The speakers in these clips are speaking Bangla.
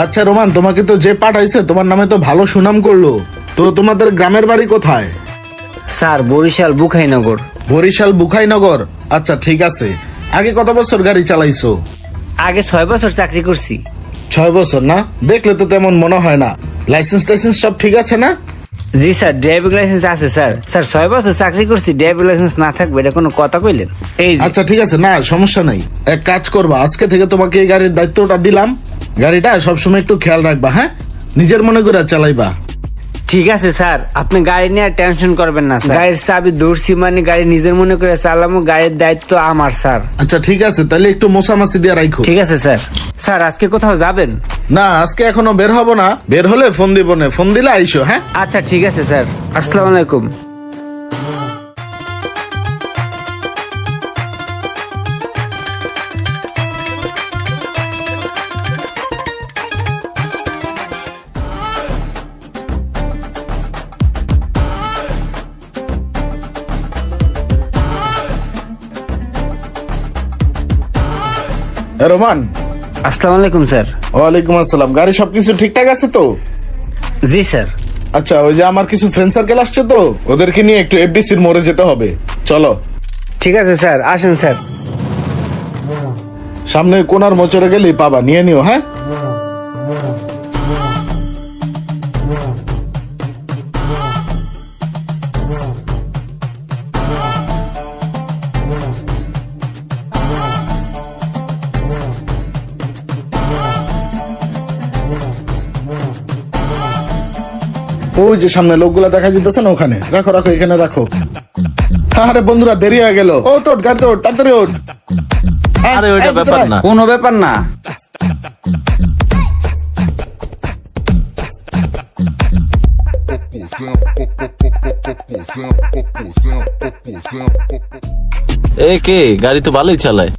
আচ্ছা রোমান, তোমাকে তো যে পাঠাইছে তোমার নামে তো ভালো সুনাম করলো, তো তোমাদের গ্রামের বাড়ি কোথায়? স্যার বরিশাল বুখাইনগর। বরিশাল বুখাইনগর, আচ্ছা ঠিক আছে। আগে কত বছর গাড়ি চালাইছো? আগে 6 বছর চাকরি করছি। 6 বছর না? দেখলে তো তেমন মনে হয় না। লাইসেন্স টাইসেন্স সব ঠিক আছে না? জি স্যার, ড্রাইভিং লাইসেন্স আছে স্যার। স্যার 6 বছর চাকরি করছি, ড্রাইভিং লাইসেন্স না থাকবে এটা কোনো কথা কইলেন? এই যে। আচ্ছা ঠিক আছে, না সমস্যা নাই। এক কাজ করবা, আজকে থেকে তোমাকে এই গাড়ির দায়িত্বটা দিলাম। গাড়িটা সবসময় একটু খেয়াল রাখবা, হ্যাঁ? নিজের মনে করে চালাইবা। ঠিক আছে স্যার, আপনি গাড়ি নিয়ে টেনশন করবেন না স্যার। গাড়ির চাবি ধরছি মানে গাড়ি নিজের মনে করে চালামো, গাড়ির দায়িত্ব আমার স্যার। আচ্ছা ঠিক আছে, তাহলে একটু মোছামাছি দিয়ে রাখো। ঠিক আছে স্যার। স্যার আজকে কোথাও যাবেন? না, আজকে এখনো বের হবো না। বের হলে ফোন দিব না, ফোন দিলে আইসো, হ্যাঁ? আচ্ছা ঠিক আছে স্যার, আসসালামু আলাইকুম। রোমান। আসসালামু আলাইকুম স্যার। ওয়ালাইকুম আসসালাম। গাড়ি সবকিছু ঠিকঠাক আছে তো? জি স্যার। আচ্ছা, ওই যে আমার কিছু ফ্রেন্ড সার্কেল আসছে তো, ওদেরকে নিয়ে একটু এফডিসির মোড়ে যেতে হবে। চলো। ঠিক আছে স্যার, আসেন স্যার। সামনে কোনার মোচরে গেলেই পাবা, নিয়ে নিও, হ্যাঁ? ওই যে সামনে লোকগুলা দেখা যেতেছে না, ওখানে রাখো রাখো, এখানে রাখো। আরে বন্ধুরা, দেরি হয়ে গেল। ও তোর গাড়ি তো তাড়াতাড়ি ওঠ। আরে ওইটা ব্যাপার না। কোনো ব্যাপার না। এ কে? গাড়ি তো ভালোই চালায়।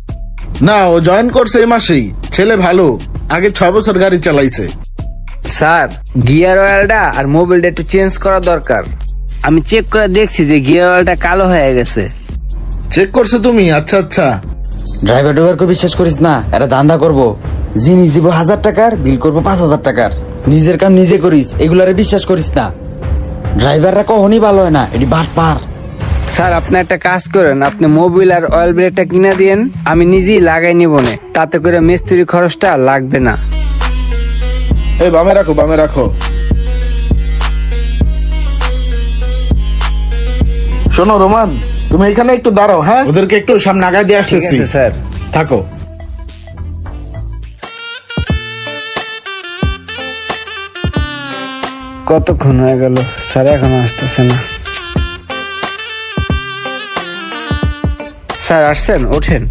না, ও জয়েন করছে এই মাসেই। ছেলে ভালো, আগে 6 বছর গাড়ি চালাইছে। স্যার গিয়ার অয়েলটা আর মোবিলটা একটু চেঞ্জ করা দরকার। আমি চেক করে দেখছি যে গিয়ার অয়েলটা কালো হয়ে গেছে। চেক করছো তুমি? আচ্ছা আচ্ছা। ড্রাইভার ড্রাইভারকে বিশ্বাস করিস না, এরা ধান্দা করবো। জিনিস দিব 1000 টাকার, বিল করবো 5000 টাকার। নিজের কাম নিজে করিস, এগুলারে বিশ্বাস করিস না। ড্রাইভাররা কখনই ভালো হয় না, এটি বাট পার। স্যার আপনি একটা কাজ করেন, আপনি মোবিল আর অয়েল ব্রেকটা কিনে দিয়েন, আমি নিজেই লাগাই নিব না, তাতে করে মিস্ত্রি খরচটা লাগবে না। এই বামে রাখো, বামে রাখো। শোনো রোমান, তুমি এখানে একটু দাঁড়াও, হ্যাঁ? ওদেরকে একটু সামনে আগায় দিয়ে ঠিক আসতেছি। আছে স্যার। থাকো। কতক্ষণ হয়ে গেল, স্যার এখনো আসতেছে না। স্যার আসছেন? ওঠেন।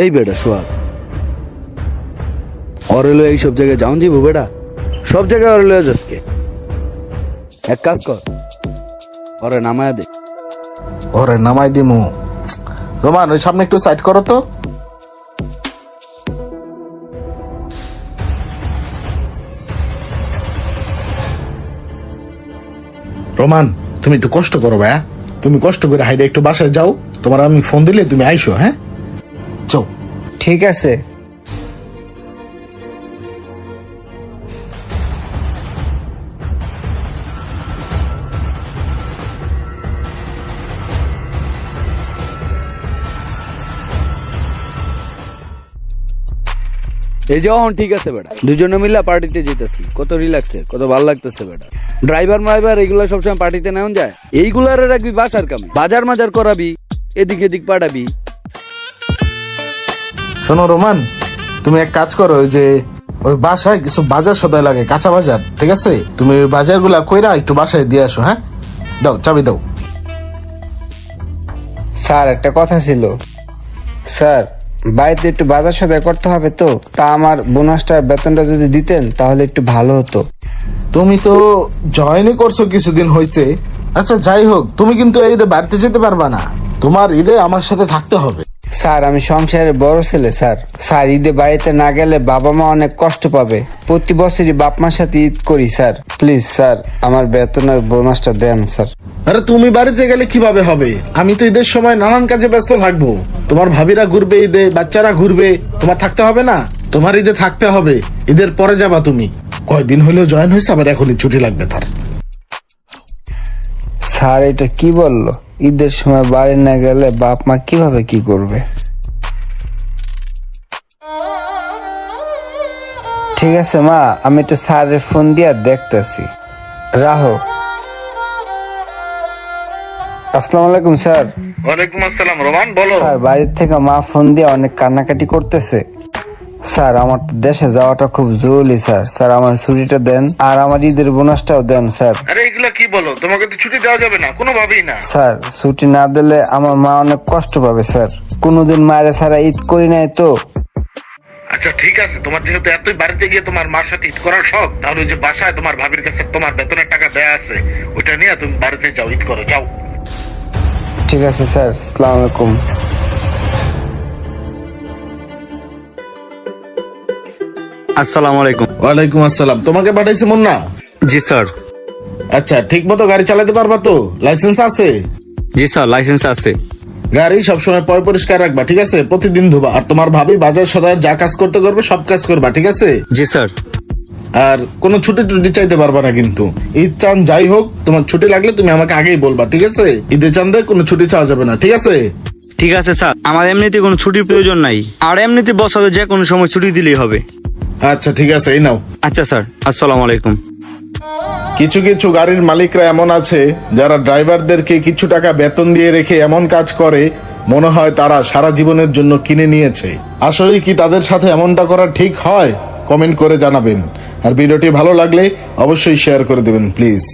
এই বেটা সোহাগ, ওর এলো এইসব জায়গায় যাও যাবো বেটা? সব জায়গায় ওর লয়ে যাসকে। এক কাজ কর, ওরে নামায়া দে। ওরে নামাই দিমু। রোমান, ওই সামনে একটু সাইড করো তো। রোমান, তুমি একটু কষ্ট করো ভাইয়া। তুমি কষ্ট করে হাইডে একটু বাসায় যাও, তোমার আমি ফোন দিলে তুমি আইসো, হ্যাঁ? চল। ঠিক আছে। এই যে এখন ঠিক আছে বেটা, দুজনে মিলে পার্টিতে যেতেছি, কত রিল্যাক্সে, কত ভালো লাগতেছে বেটা। ড্রাইভার মাইভার এগুলা সবসময় পার্টিতে নেওয়া যায়? এইগুলারে রাখবি বাসার কামে, বাজার মাজার করাবি, এদিক এদিক পাঠাবি। শোনো রোমান, তুমি এক কাজ করো, ওই যে ওই বাসায় কিছু বাজার সদাই লাগে, কাঁচা বাজার, ঠিক আছে? তুমি ওই বাজার গুলা কইরা একটু বাসায় দিয়ে আসো, হ্যাঁ? দাও, চাবি দাও। স্যার একটা কথা ছিল। স্যার বাড়িতে একটু বাজার সদাই করতে হবে তো, তা আমার বোনাসটার বেতনটা যদি দিতেন তাহলে একটু ভালো হতো। তুমি তো জয়েনই করছো কিছুদিন হয়েছে। আচ্ছা যাই হোক, তুমি কিন্তু এই বাড়িতে যেতে পারবা না। তোমার ঈদে আমার সাথে থাকতে হবে। স্যার আমি সংসারের বড় ছেলে স্যার। স্যার ঈদে বাড়িতে না গেলে বাবা মা অনেক কষ্ট পাবে। প্রতি বছরই বাপ মার সাথে ঈদ করি স্যার। প্লিজ স্যার আমার বেতনের বোনাসটা দেন স্যার। আরে তুমি বাড়িতে গেলে কিভাবে হবে? আমি তো ঈদের সময় নানান কাজে ব্যস্ত থাকবো। তোমার ভাবিরা ঘুরবে ঈদে, বাচ্চারা ঘুরবে, তোমার থাকতে হবে না? তোমার ঈদে থাকতে হবে, ঈদের পরে যাবা তুমি। কয়দিন হইলেও জয়েন হয়েছে, আবার এখনই ছুটি লাগবে তার। স্যার এটা কি বললো? ঈদের সময় বাড়ি না গেলে বাপ মা কিভাবে কি করবে? ঠিক আছে মা, আমি একটু স্যারের ফোন দিয়া দেখতেছি। রাহো। আসসালামু আলাইকুম স্যার। ওয়ালাইকুম আসসালাম। রোমান বলো। স্যার বাড়ির থেকে মা ফোন দিয়ে অনেক কান্নাকাটি করতেছে। স্যার আমার তো দেশে যাওয়াটা খুব জরুরি স্যার। স্যার আমার ছুটিটা দেন, আর আমার ঈদের বোনাসটাও দেন স্যার। আরে এগুলা কি বলো? তোমাকে তো ছুটি দেওয়া যাবে না, কোনোভাবেই না। স্যার ছুটি না দিলে আমার মা অনেক কষ্ট পাবে স্যার। কোনোদিন মায়ের ছাড়া ঈদ করি নাই তো। আচ্ছা ঠিক আছে, তোমার যেহেতু এতই বাড়িতে গিয়ে তোমার মার সাথে ঈদ করার শখ, তাহলে ওই যে বাসায় তোমার ভাবির কাছে তোমার বেতনের টাকা দেয়া আছে, ওইটা নিয়ে তুমি বাড়িতে যাও, ঈদ করো, যাও। ঠিক আছে স্যার, আসসালামু আলাইকুম। আসসালামু আলাইকুম। ওয়ালাইকুম আসসালাম। তোমাকে পাঠাইছে মুন্না? জি স্যার। আচ্ছা ঠিক মতো গাড়ি চালাতে পারবা তো? লাইসেন্স আছে? জি স্যার, লাইসেন্স আছে। গাড়ি সবসময় পয় পরিষ্কার রাখবা, ঠিক আছে? প্রতিদিন ধোবা। আর তোমার ভাবি বাজার সদায় যা কাজ করতে করবে সব কাজ করবা, ঠিক আছে? জি স্যার। আর কোনো ছুটি টুটি চাইতে পারবা না কিন্তু। ঈদ চান যাই হোক, তোমার ছুটি লাগলে তুমি আমাকে আগেই বলবা, ঠিক আছে? ঈদের চান্দে কোনো ছুটি চাওয়া যাবে না, ঠিক আছে? ঠিক আছে স্যার, আমার এমনিতে কোনো ছুটির প্রয়োজন নাই। আর এমনিতে বস হলে যে কোনো সময় ছুটি দিলেই হবে। আচ্ছা ঠিক আছে, এই নাও। আচ্ছা স্যার, আসসালামু আলাইকুম। কিছু কিছু গাড়ির মালিকরা এমন আছে যারা ড্রাইভারদেরকে কিছু টাকা বেতন দিয়ে রেখে এমন কাজ করে মনে হয় তারা সারা জীবনের জন্য কিনে নিয়েছে। আসলে কি তাদের সাথে এমনটা করা ঠিক হয়? কমেন্ট করে জানাবেন। আর ভিডিওটি ভালো লাগলে অবশ্যই শেয়ার করে দেবেন প্লিজ।